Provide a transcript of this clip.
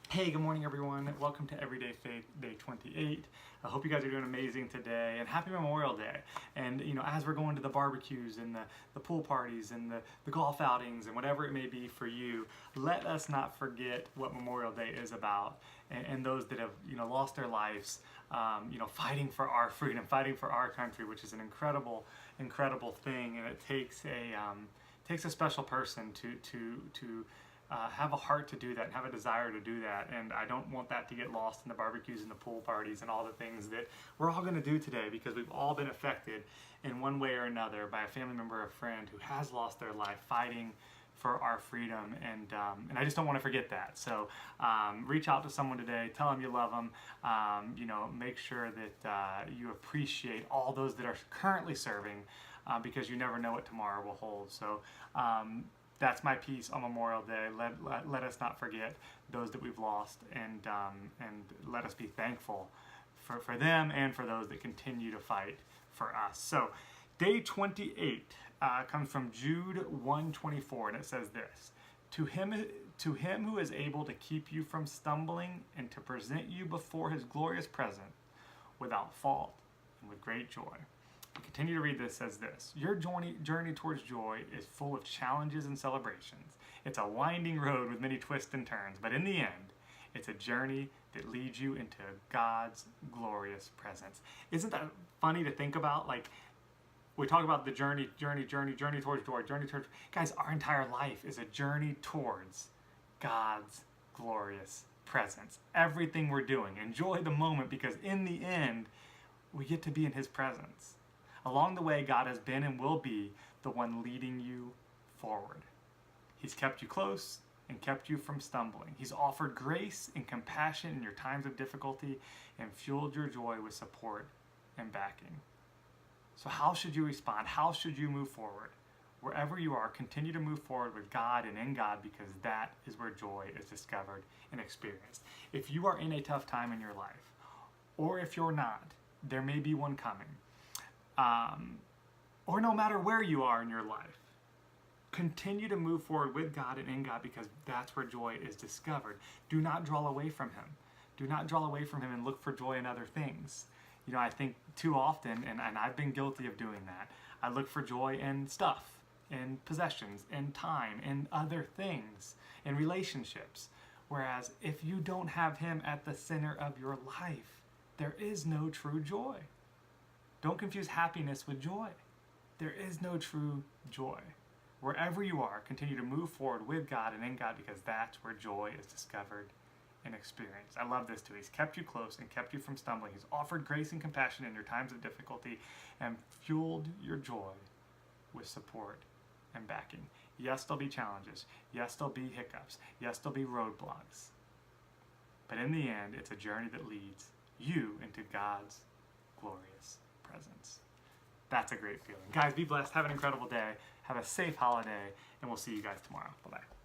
Hey, good morning everyone. Welcome to Everyday Faith Day 28. I hope you guys are doing amazing today, and happy Memorial Day. And as we're going to the barbecues and the pool parties and the golf outings and whatever it may be for you, let us not forget what Memorial Day is about and those that have lost their lives fighting for our freedom, fighting for our country, which is an incredible thing, and it takes a special person to have a heart to do that and have a desire to do that. And I don't want that to get lost in the barbecues and the pool parties and all the things that we're all going to do today, because we've all been affected in one way or another by a family member or a friend who has lost their life fighting for our freedom, and I just don't want to forget that. So reach out to someone today, tell them you love them, make sure that you appreciate all those that are currently serving, because you never know what tomorrow will hold. So that's my piece on Memorial Day. Let us not forget those that we've lost, and let us be thankful for them and for those that continue to fight for us. So day 28 comes from Jude 1:24, and it says this: To him who is able to keep you from stumbling and to present you before his glorious presence without fault and with great joy. Continue to read this, says this: Your journey towards joy is full of challenges and celebrations. It's a winding road with many twists and turns, but in the end, it's a journey that leads you into God's glorious presence. Isn't that funny to think about? Like, we talk about the journey towards joy, guys, our entire life is a journey towards God's glorious presence. Everything we're doing, enjoy the moment, because in the end, we get to be in his presence. Along the way, God has been and will be the one leading you forward. He's kept you close and kept you from stumbling. He's offered grace and compassion in your times of difficulty and fueled your joy with support and backing. So how should you respond? How should you move forward? Wherever you are, continue to move forward with God and in God, because that is where joy is discovered and experienced. If you are in a tough time in your life, or if you're not, there may be one coming. Or no matter where you are in your life, continue to move forward with God and in God, because that's where joy is discovered. Do not draw away from him. Do not draw away from him and look for joy in other things. I think too often, and I've been guilty of doing that, I look for joy in stuff, in possessions, in time, in other things, in relationships. Whereas if you don't have him at the center of your life, there is no true joy. Don't confuse happiness with joy. There is no true joy. Wherever you are, continue to move forward with God and in God, because that's where joy is discovered and experienced. I love this too. He's kept you close and kept you from stumbling. He's offered grace and compassion in your times of difficulty and fueled your joy with support and backing. Yes, there'll be challenges. Yes, there'll be hiccups. Yes, there'll be roadblocks. But in the end, it's a journey that leads you into God's glorious presence. That's a great feeling. Guys, be blessed. Have an incredible day. Have a safe holiday, and we'll see you guys tomorrow. Bye-bye.